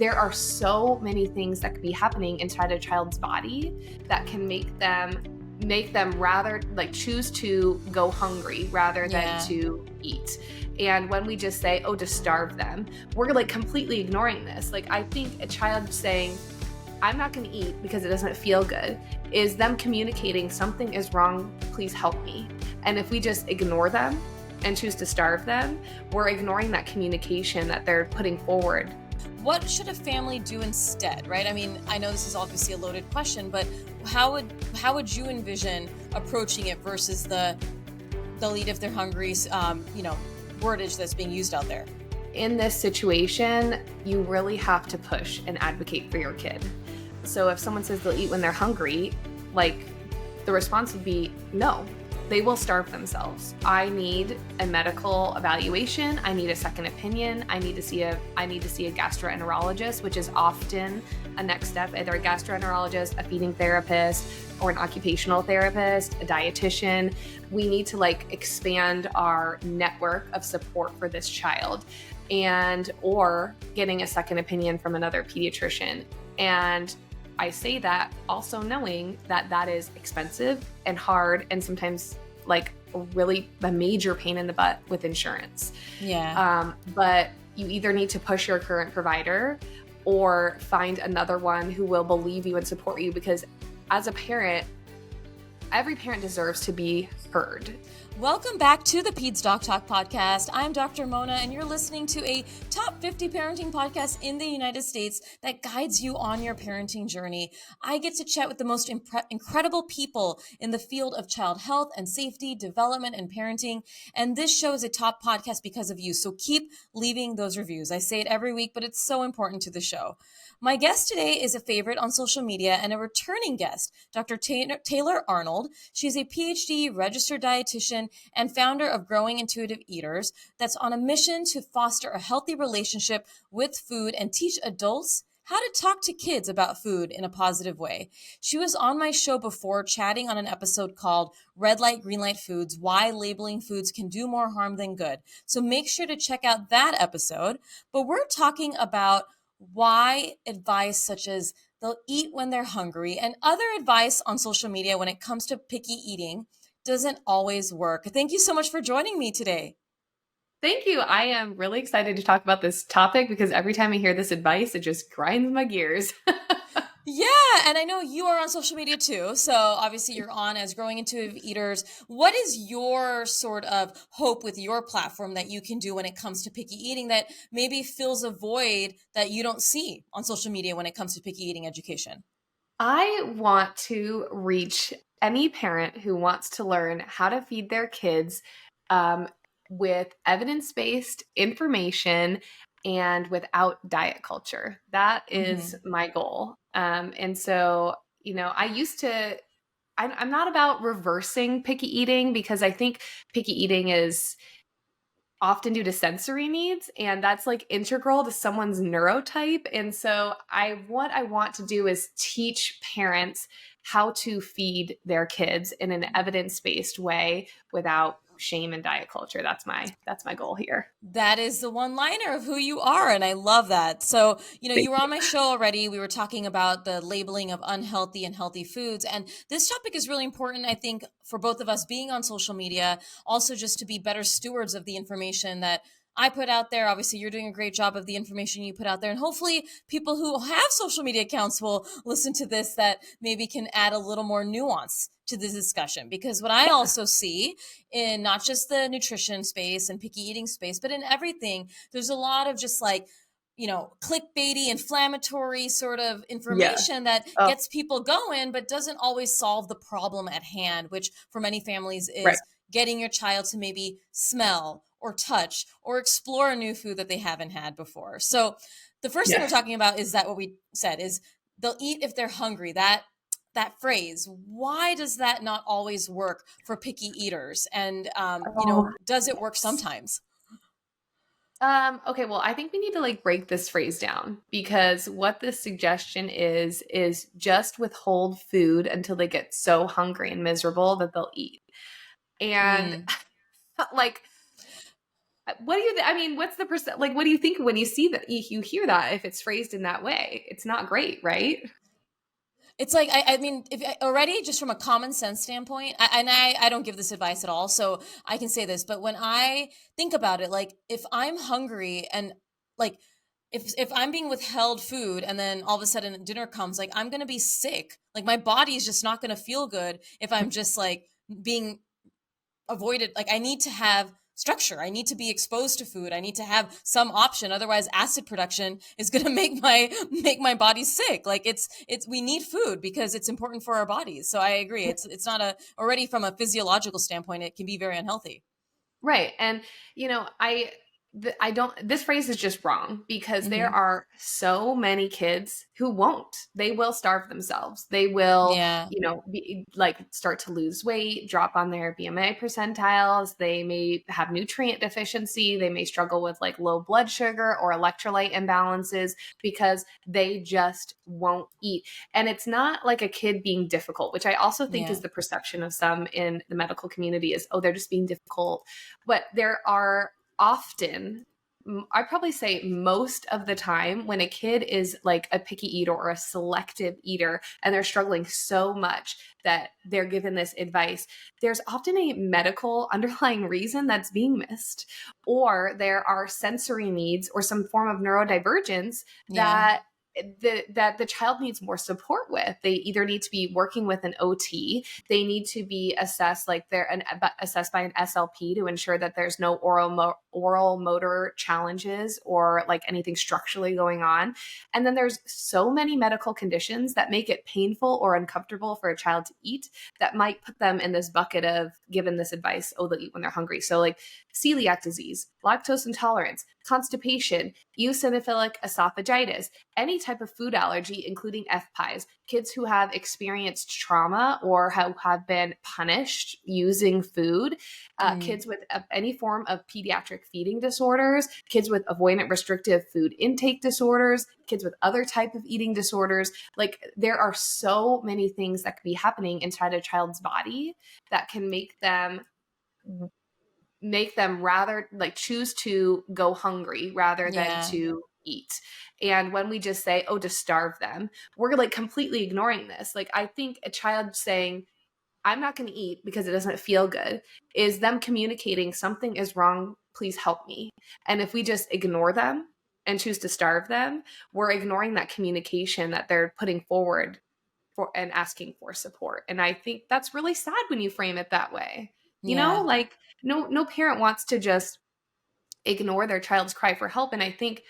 there are so many things that could be happening inside a child's body that can make them rather like choose to go hungry rather than to eat. And when we just say, oh, to starve them, we're like completely ignoring this. Like, I think a child saying, I'm not going to eat because it doesn't feel good, is them communicating something is wrong, please help me. And if we just ignore them and choose to starve them, we're ignoring that communication that they're putting forward. What should a family do instead, right? I mean, I know this is obviously a loaded question, but how would you envision approaching it versus they'll eat if they're hungry, wordage that's being used out there? In this situation, you really have to push and advocate for your kid. So if someone says they'll eat when they're hungry, like, the response would be no. They will starve themselves. I need a medical evaluation. I need a second opinion. I need to see a gastroenterologist, which is often a next step, either a gastroenterologist, a feeding therapist, or an occupational therapist, a dietitian. We need to expand our network of support for this child, or getting a second opinion from another pediatrician. And I say that also knowing that that is expensive and hard and sometimes a major pain in the butt with insurance. Yeah. But you either need to push your current provider or find another one who will believe you and support you, because as a parent, every parent deserves to be heard. Welcome back to the Peds Doc Talk podcast. I'm Dr. Mona, and you're listening to a top 50 parenting podcast in the United States that guides you on your parenting journey. I get to chat with the most incredible people in the field of child health and safety, development, and parenting. And this show is a top podcast because of you. So keep leaving those reviews. I say it every week, but it's so important to the show. My guest today is a favorite on social media and a returning guest, Dr. Taylor Arnold. She's a PhD registered dietitian and founder of Growing Intuitive Eaters that's on a mission to foster a healthy relationship with food and teach adults how to talk to kids about food in a positive way. She was on my show before chatting on an episode called Red Light, Green Light Foods, Why Labeling Foods Can Do More Harm Than Good. So make sure to check out that episode. But we're talking about why advice such as they'll eat when they're hungry and other advice on social media when it comes to picky eating doesn't always work. Thank you so much for joining me today. Thank you. I am really excited to talk about this topic because every time I hear this advice, it just grinds my gears. Yeah, and I know you are on social media too. So obviously you're on as Growing Intuitive Eaters. What is your sort of hope with your platform that you can do when it comes to picky eating that maybe fills a void that you don't see on social media when it comes to picky eating education? I want to reach any parent who wants to learn how to feed their kids with evidence-based information and without diet culture. That is my goal. And so, I'm not about reversing picky eating because I think picky eating is often due to sensory needs, and that's integral to someone's neurotype. And so what I want to do is teach parents how to feed their kids in an evidence-based way without shame and diet culture. That's my goal here. That is the one-liner of who you are, and I love that. So, you were on my show already. We were talking about the labeling of unhealthy and healthy foods, and this topic is really important, I think, for both of us being on social media, also just to be better stewards of the information that I put out there. Obviously, you're doing a great job of the information you put out there. And hopefully people who have social media accounts will listen to this that maybe can add a little more nuance to the discussion. Because what I also see in not just the nutrition space and picky eating space, but in everything, there's a lot of just clickbaity, inflammatory sort of information that gets people going, but doesn't always solve the problem at hand, which for many families is getting your child to maybe smell or touch or explore a new food that they haven't had before. So the first thing we're talking about is that what we said is they'll eat if they're hungry. That phrase, why does that not always work for picky eaters? And, does it work sometimes? Okay, well, I think we need to break this phrase down, because what this suggestion is just withhold food until they get so hungry and miserable that they'll eat. And what do you, I mean, what's the percent, like, what do you think when you see that, you hear that, if it's phrased in that way? It's not great, right? It's like, I mean, if already just from a common sense standpoint, I don't give this advice at all, so I can say this, but when I think about it, like if I'm hungry and like if I'm being withheld food and then all of a sudden dinner comes, like I'm gonna be sick. Like my body is just not gonna feel good if I'm just like being avoided. Like I need to have structure, I need to be exposed to food, I need to have some option, otherwise acid production is going to make my body sick. Like it's we need food because it's important for our bodies. So I agree, it's not a, already from a physiological standpoint it can be very unhealthy. Right. And, I don't, this phrase is just wrong because there Hmm. are so many kids who won't. They will starve themselves. They will, Yeah. like start to lose weight, drop on their BMI percentiles. They may have nutrient deficiency. They may struggle with like low blood sugar or electrolyte imbalances because they just won't eat. And it's not like a kid being difficult, which I also think Yeah. is the perception of some in the medical community is, oh, they're just being difficult. But there are often, I probably say most of the time, when a kid is like a picky eater or a selective eater and they're struggling so much that they're given this advice, there's often a medical underlying reason that's being missed, or there are sensory needs or some form of neurodivergence Yeah. that the child needs more support with. They either need to be working with an OT, they need to be assessed, like assessed by an SLP to ensure that there's no oral motor challenges or like anything structurally going on. And then there's so many medical conditions that make it painful or uncomfortable for a child to eat that might put them in this bucket of given this advice, oh, they'll eat when they're hungry. So like celiac disease, lactose intolerance, constipation, eosinophilic esophagitis, any type of food allergy, including FPIES, kids who have experienced trauma or have been punished using food, Mm. kids with any form of pediatric feeding disorders, kids with avoidant restrictive food intake disorders, kids with other type of eating disorders. Like there are so many things that can be happening inside a child's body that can make them rather like choose to go hungry rather than Yeah. to eat. And when we just say, oh, to starve them, we're like completely ignoring this. Like I think a child saying, I'm not going to eat because it doesn't feel good is them communicating something is wrong, please help me. And if we just ignore them and choose to starve them, we're ignoring that communication that they're putting forward for and asking for support. And I think that's really sad when you frame it that way. Yeah. Like no parent wants to just ignore their child's cry for help. And I think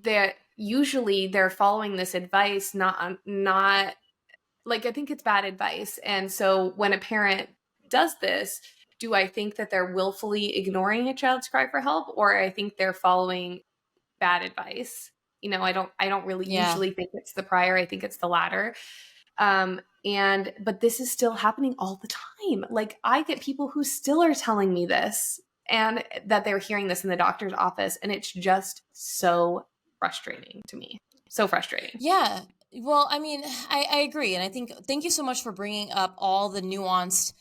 that usually they're following this advice, not like, I think it's bad advice. And so when a parent does this, do I think that they're willfully ignoring a child's cry for help, or I think they're following bad advice? I don't really Yeah. usually think it's the prior. I think it's the latter. But this is still happening all the time. Like I get people who still are telling me this and that they're hearing this in the doctor's office. And it's just so frustrating to me. So frustrating. Yeah. Well, I mean, I agree. And I think, thank you so much for bringing up all the nuanced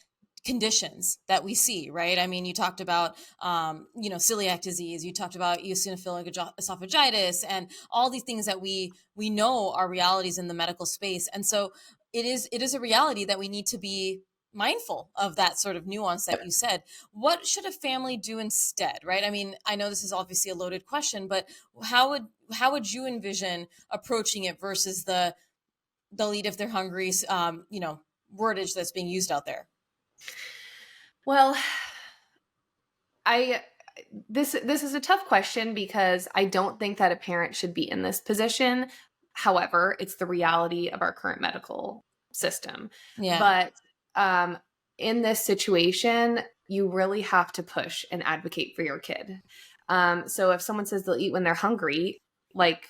conditions that we see, right? I mean, you talked about, celiac disease, you talked about eosinophilic esophagitis, and all these things that we know are realities in the medical space. And so it is a reality that we need to be mindful of that sort of nuance that you said. What should a family do instead, right? I mean, I know this is obviously a loaded question, but how would you envision approaching it versus the they'll eat if they're hungry, wordage that's being used out there? Well, I this is a tough question because I don't think that a parent should be in this position. However, it's the reality of our current medical system. Yeah. But um, in this situation, you really have to push and advocate for your kid. So if someone says they'll eat when they're hungry, like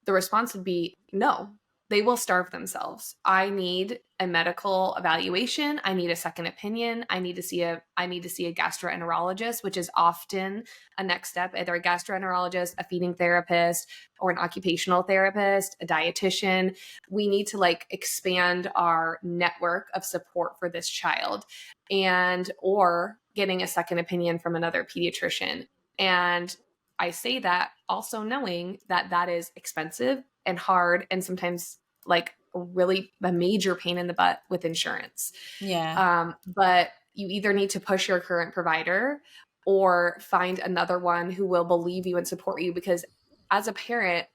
the response would be no, they will starve themselves. I need a medical evaluation. I need a second opinion. I need to see a gastroenterologist, which is often a next step, either a gastroenterologist, a feeding therapist, or an occupational therapist, a dietitian. We need to like expand our network of support for this child, and or getting a second opinion from another pediatrician. And I say that also knowing that that is expensive and hard and sometimes like really a major pain in the butt with insurance. Yeah. But you either need to push your current provider or find another one who will believe you and support you, because as a parent,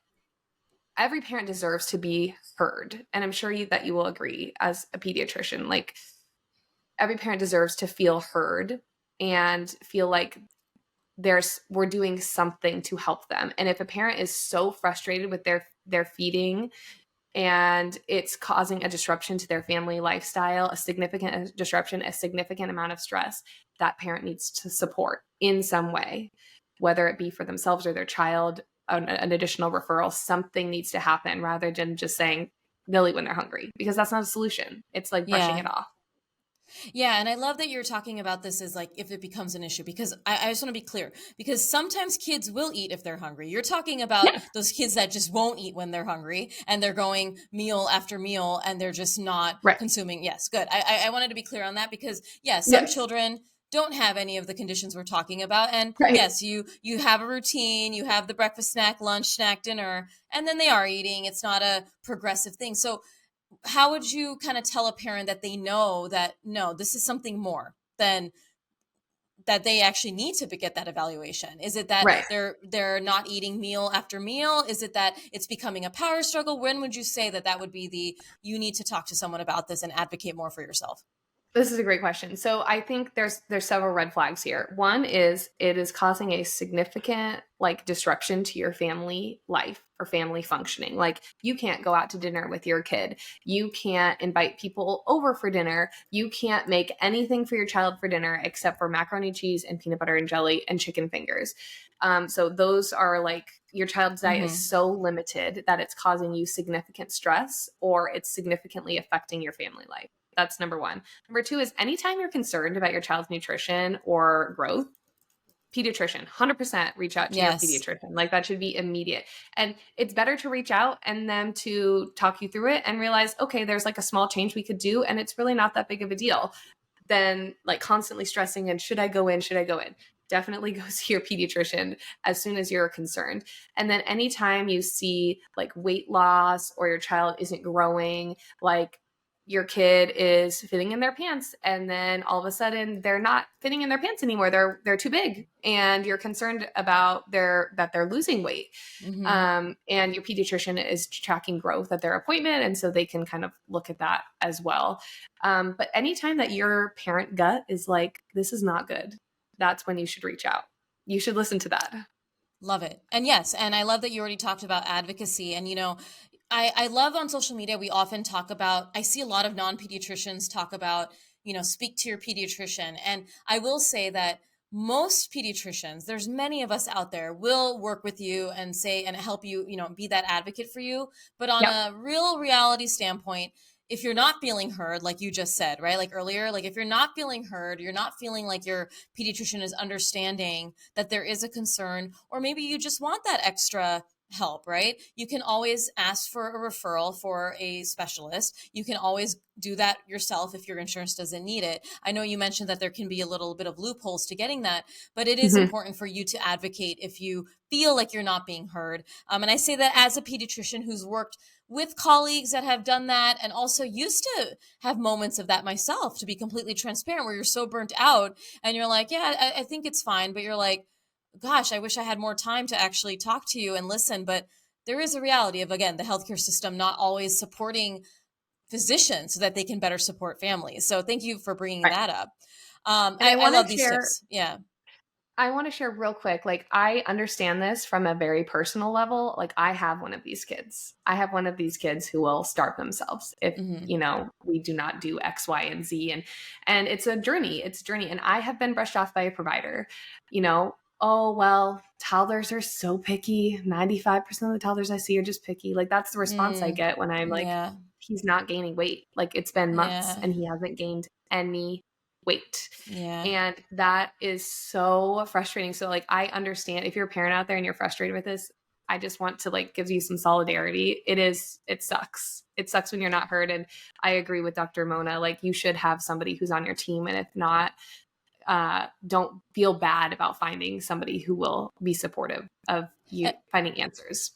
every parent deserves to be heard. And I'm sure that you will agree as a pediatrician, like every parent deserves to feel heard and feel like we're doing something to help them. And if a parent is so frustrated with their feeding and it's causing a disruption to their family lifestyle, a significant disruption, a significant amount of stress, that parent needs to support in some way, whether it be for themselves or their child, an additional referral. Something needs to happen rather than just saying they'll eat when they're hungry, because that's not a solution. It's like brushing Yeah. it off. Yeah, and I love that you're talking about this as like if it becomes an issue, because I just want to be clear, because sometimes kids will eat if they're hungry. You're talking about Yeah. those kids that just won't eat when they're hungry and they're going meal after meal and they're just not Right. consuming. Yes, good. I wanted to be clear on that because, yes, some Yes. children don't have any of the conditions we're talking about. And Right. yes, you have a routine, you have the breakfast snack, lunch snack, dinner, and then they are eating. It's not a progressive thing. So how would you kind of tell a parent that they know that no, this is something more than that they actually need to get that evaluation? Is it that Right. they're not eating meal after meal? Is it that it's becoming a power struggle? When would you say that that would be the you need to talk to someone about this and advocate more for yourself? This is a great question. So I think there's several red flags here. One is it is causing a significant like disruption to your family life or family functioning. Like you can't go out to dinner with your kid. You can't invite people over for dinner. You can't make anything for your child for dinner except for macaroni and cheese and peanut butter and jelly and chicken fingers. So those are like your child's diet is so limited that it's causing you significant stress or it's significantly affecting your family life. That's number one. Number two is anytime you're concerned about your child's nutrition or growth, pediatrician, 100% reach out to your pediatrician. Like that should be immediate. And it's better to reach out and them to talk you through it and realize, okay, there's like a small change we could do. And it's really not that big of a deal than like constantly stressing and should I go in? Should I go in? Definitely go see your pediatrician as soon as you're concerned. And then anytime you see like weight loss or your child isn't growing, like your kid is fitting in their pants and then all of a sudden they're not fitting in their pants anymore. They're too big and you're concerned about that they're losing weight. And your pediatrician is tracking growth at their appointment. And so they can kind of look at that as well. But anytime that your parent gut is like, this is not good, that's when you should reach out. You should listen to that. Love it. And yes, and I love that you already talked about advocacy. And, you know, I love on social media, we often talk about, I see a lot of non-pediatricians talk about, you know, speak to your pediatrician. And I will say that most pediatricians, there's many of us out there, will work with you and say, and help you, you know, be that advocate for you. But on a real reality standpoint, if you're not feeling heard, like you just said, right? Like earlier, like if you're not feeling heard, you're not feeling like your pediatrician is understanding that there is a concern, or maybe you just want that extra help, right? You can always ask for a referral for a specialist. You can always do that yourself if your insurance doesn't need it. I know you mentioned that there can be a little bit of loopholes to getting that, but it is important for you to advocate if you feel like you're not being heard. And I say that as a pediatrician who's worked with colleagues that have done that and also used to have moments of that myself, to be completely transparent, where you're so burnt out and you're like, yeah, I think it's fine. But you're like, gosh, I wish I had more time to actually talk to you and listen. But there is a reality of, again, the healthcare system not always supporting physicians so that they can better support families. So thank you for bringing that up. And I love these tips. Yeah. I want to share real quick. Like, I understand this from a very personal level. Like, I have one of these kids. I have one of these kids who will starve themselves if, you know, we do not do X, Y, and Z. And it's a journey. It's a journey. And I have been brushed off by a provider, you know, oh, well, toddlers are so picky. 95% of the toddlers I see are just picky. Like, that's the response I get when I'm like, he's not gaining weight. Like, it's been months and he hasn't gained any weight. And that is so frustrating. So like, I understand if you're a parent out there and you're frustrated with this, I just want to like give you some solidarity. It sucks. It sucks when you're not heard. And I agree with Dr. Mona, like you should have somebody who's on your team. And if not, don't feel bad about finding somebody who will be supportive of you finding answers.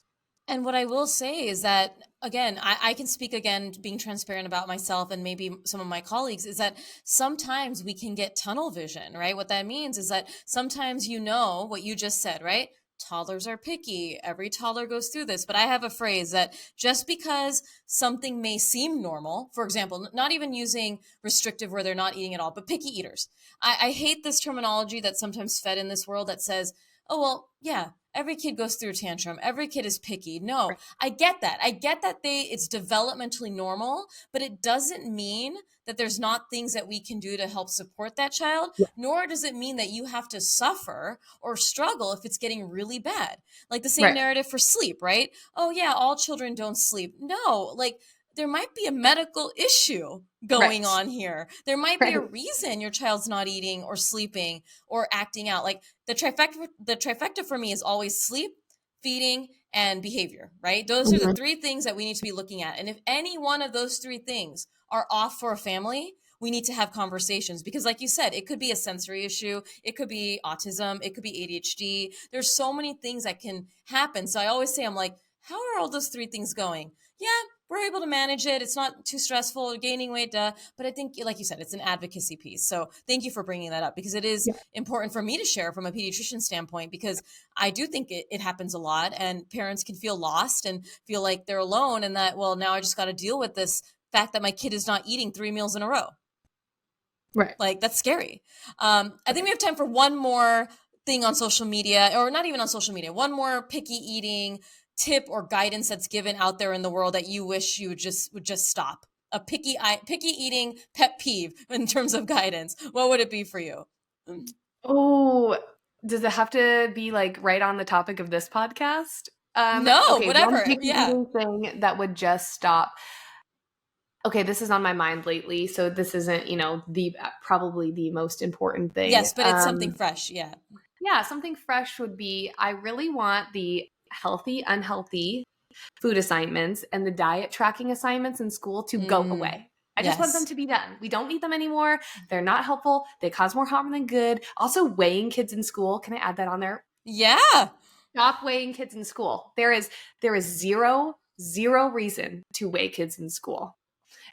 And what I will say is that, again, I can speak again, being transparent about myself and maybe some of my colleagues, is that sometimes we can get tunnel vision, right? What that means is that sometimes what you just said, right? Toddlers are picky. Every toddler goes through this. But I have a phrase that just because something may seem normal, for example, not even using restrictive where they're not eating at all, but picky eaters. I hate this terminology that's sometimes fed in this world that says, oh, well, yeah, every kid goes through a tantrum. Every kid is picky. No, Right. I get that. I get that it's developmentally normal, but it doesn't mean that there's not things that we can do to help support that child, Yeah. nor does it mean that you have to suffer or struggle if it's getting really bad. Like the same Right. narrative for sleep, right? Oh yeah, all children don't sleep. No, like there might be a medical issue going Right. on here. There might be Right. a reason your child's not eating or sleeping or acting out. Like the trifecta for me is always sleep, feeding, and behavior, right? Those are the Mhm. three things that we need to be looking at. And if any one of those three things are off for a family, we need to have conversations because like you said, it could be a sensory issue. It could be autism. It could be ADHD. There's so many things that can happen. So I always say, I'm like, how are all those three things going? Yeah, we're able to manage it. It's not too stressful, gaining weight, but I think, like you said, it's an advocacy piece. So thank you for bringing that up because it is Yeah. important for me to share from a pediatrician standpoint because I do think it happens a lot and parents can feel lost and feel like they're alone and that, well, now I just got to deal with this fact that my kid is not eating 3 meals in a row. Right. Like that's scary. I think we have time for one more thing on social media, or not even on social media, one more picky eating tip or guidance that's given out there in the world that you wish you would just stop. A picky eating pet peeve in terms of guidance. What would it be for you? Oh, does it have to be like right on the topic of this podcast? No, Okay, one whatever. picky Yeah. eating thing that would just stop. Okay, this is on my mind lately, so this isn't, the probably the most important thing. Yes, but it's something fresh. Yeah. Yeah, something fresh would be I really want the healthy, unhealthy food assignments and the diet tracking assignments in school to go away. I just want them Yes. to be done. We don't need them anymore. They're not helpful. They cause more harm than good. Also, weighing kids in school. Can I add that on there? Yeah. Stop weighing kids in school. There is zero reason to weigh kids in school,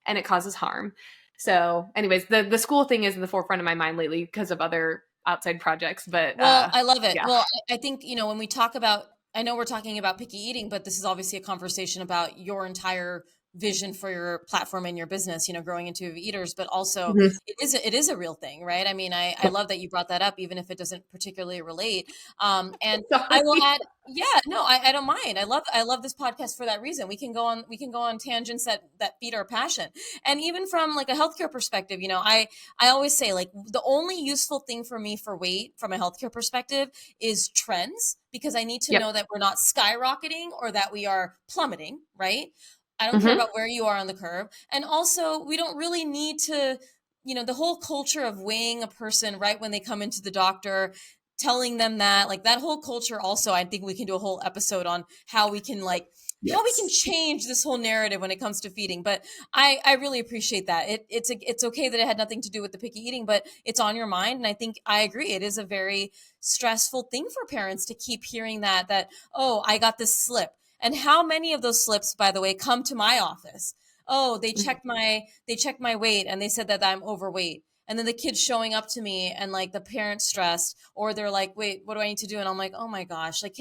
and it causes harm. So, anyways, the school thing is in the forefront of my mind lately because of other outside projects. But Well, I love it. yeah. Well, I think, when we talk about, I know we're talking about picky eating, but this is obviously a conversation about your entire vision for your platform and your business, growing into eaters, but also Mhm. it is a real thing, right? I mean, I love that you brought that up, even if it doesn't particularly relate. And I will Sorry. add, yeah, no, I don't mind. I love this podcast for that reason. We can go on tangents that feed our passion. And even from like a healthcare perspective, I always say like the only useful thing for me for weight from a healthcare perspective is trends because I need to Yep. know that we're not skyrocketing or that we are plummeting, right? I don't care Mhm. about where you are on the curve. And also, we don't really need to, the whole culture of weighing a person right when they come into the doctor, telling them that, like that whole culture also, I think we can do a whole episode on how we can how we can Yes. change this whole narrative when it comes to feeding. But I really appreciate that. It's okay that it had nothing to do with the picky eating, but it's on your mind. And I think I agree. It is a very stressful thing for parents to keep hearing that, oh, I got this slip. And how many of those slips, by the way, come to my office? Oh, they checked my weight and they said that I'm overweight. And then the kid's showing up to me and like the parent's stressed or they're like, wait, what do I need to do? And I'm like, oh my gosh, like,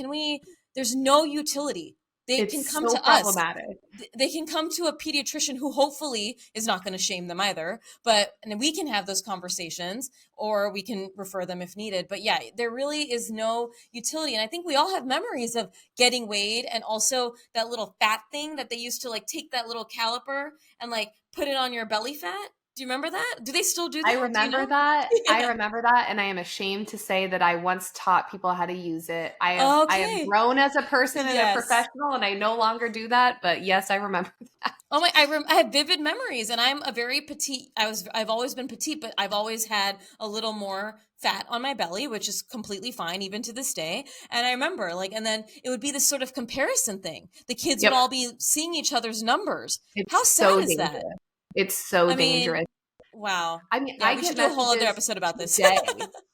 there's no utility. They can It's come so to us. problematic. They can come to a pediatrician who hopefully is not going to shame them either, and we can have those conversations or we can refer them if needed. But yeah, there really is no utility. And I think we all have memories of getting weighed and also that little fat thing that they used to like take that little caliper and like put it on your belly fat. Do you remember that? Do they still do that? I Do you remember know? that. I Yeah. remember that, and I am ashamed to say that I once taught people how to use it. I have Okay. grown as a person and a Yes. professional, and I no longer do that. But yes, I remember that. Oh my! I have vivid memories, and I'm a very petite. I've always been petite, but I've always had a little more fat on my belly, which is completely fine even to this day. And I remember and then it would be this sort of comparison thing. The kids would Yep, all be seeing each other's numbers. it's How sad so is that? dangerous. It's so I mean, dangerous. Wow. I mean, Yeah, I we get should do a whole other messages episode about this. today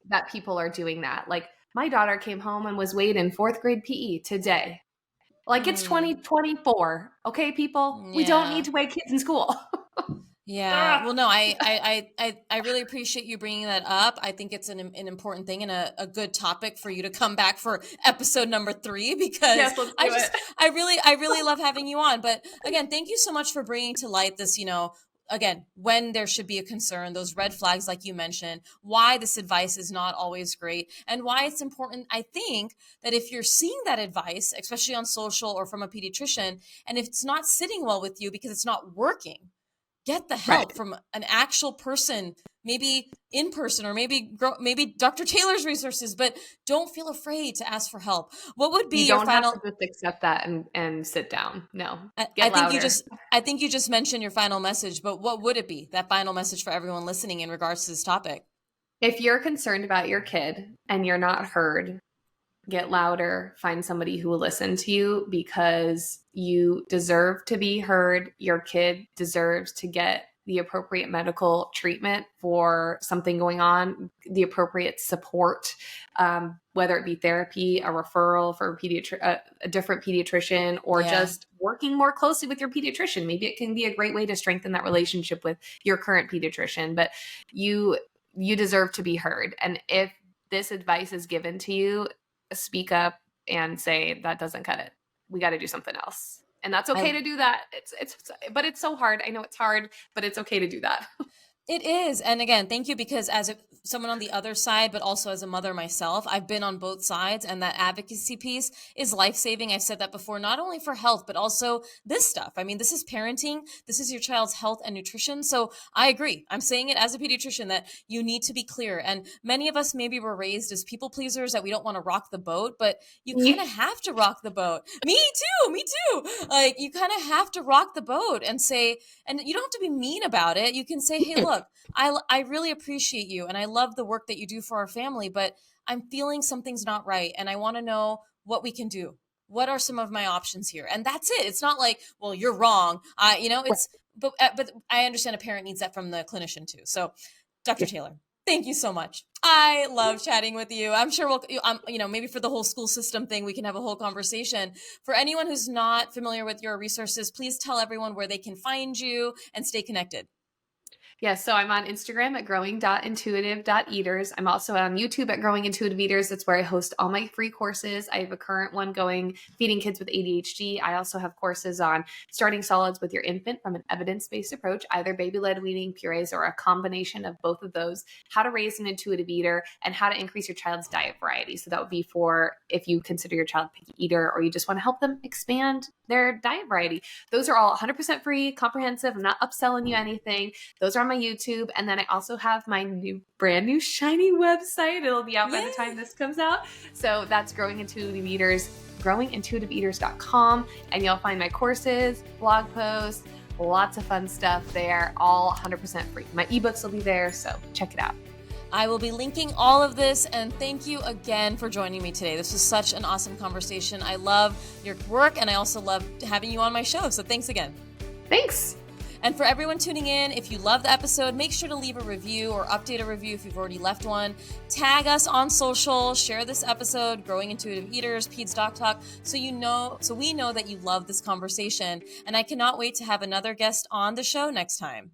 that people are doing that. Like, my daughter came home and was weighed in 4th grade PE today. Like, it's 2024. Okay, people? We don't Yeah. need to weigh kids in school. Yeah. Well, no, I really appreciate you bringing that up. I think it's an important thing and a good topic for you to come back for episode number 3, because Yes, let's do it. I really love having you on. But again, thank you so much for bringing to light this, again, when there should be a concern, those red flags, like you mentioned, why this advice is not always great, and why it's important, I think, that if you're seeing that advice, especially on social or from a pediatrician, and if it's not sitting well with you because it's not working, get the help Right. from an actual person, maybe in person, or maybe Dr. Taylor's resources, but don't feel afraid to ask for help. What would be You your don't have final? to just accept that and sit down. No, I get think louder. I think you just mentioned your final message, but what would it be? That final message for everyone listening in regards to this topic? If you're concerned about your kid and you're not heard, get louder, find somebody who will listen to you, because you deserve to be heard. Your kid deserves to get the appropriate medical treatment for something going on, the appropriate support, whether it be therapy, a referral for a different pediatrician, or just working more closely with your pediatrician. Maybe it can be a great way to strengthen that relationship with your current pediatrician, but you deserve to be heard. And if this advice is given to you, speak up and say, that doesn't cut it. We got to do something else. And that's okay to do that. But it's so hard. I know it's hard, but it's okay to do that. It is. And again, thank you, because as someone on the other side, but also as a mother myself, I've been on both sides, and that advocacy piece is life-saving. I've said that before, not only for health, but also this stuff. I mean, this is parenting. This is your child's health and nutrition. So I agree. I'm saying it as a pediatrician that you need to be clear. And many of us maybe were raised as people pleasers, that we don't want to rock the boat, but you kind of have to rock the boat. Me too. Like, you kind of have to rock the boat and say, and you don't have to be mean about it. You can say, hey, look, I really appreciate you, and I love the work that you do for our family, but I'm feeling something's not right, and I want to know what we can do. What are some of my options here? And that's it. It's not like, well, you're wrong. But I understand a parent needs that from the clinician too. So, Dr. Taylor, thank you so much. I love chatting with you. I'm sure maybe for the whole school system thing, we can have a whole conversation. For anyone who's not familiar with your resources, please tell everyone where they can find you and stay connected. Yes, so I'm on Instagram at growing.intuitive.eaters. I'm also on YouTube at Growing Intuitive Eaters. That's where I host all my free courses. I have a current one going, Feeding Kids with ADHD. I also have courses on starting solids with your infant from an evidence-based approach, either baby-led weaning, purees, or a combination of both of those, how to raise an intuitive eater, and how to increase your child's diet variety. So that would be for if you consider your child a picky eater, or you just want to help them expand their diet variety. Those are all 100% free, comprehensive. I'm not upselling you anything. Those are on my YouTube. And then I also have my brand new shiny website. It'll be out by the time this comes out. So that's Growing Intuitive Eaters, growingintuitiveeaters.com. And you'll find my courses, blog posts, lots of fun stuff there, all 100% free. My ebooks will be there. So check it out. I will be linking all of this, and thank you again for joining me today. This was such an awesome conversation. I love your work, and I also love having you on my show. So thanks again. Thanks. And for everyone tuning in, if you love the episode, make sure to leave a review or update a review if you've already left one. Tag us on social, share this episode, Growing Intuitive Eaters, Peds Doc Talk, so we know that you love this conversation. And I cannot wait to have another guest on the show next time.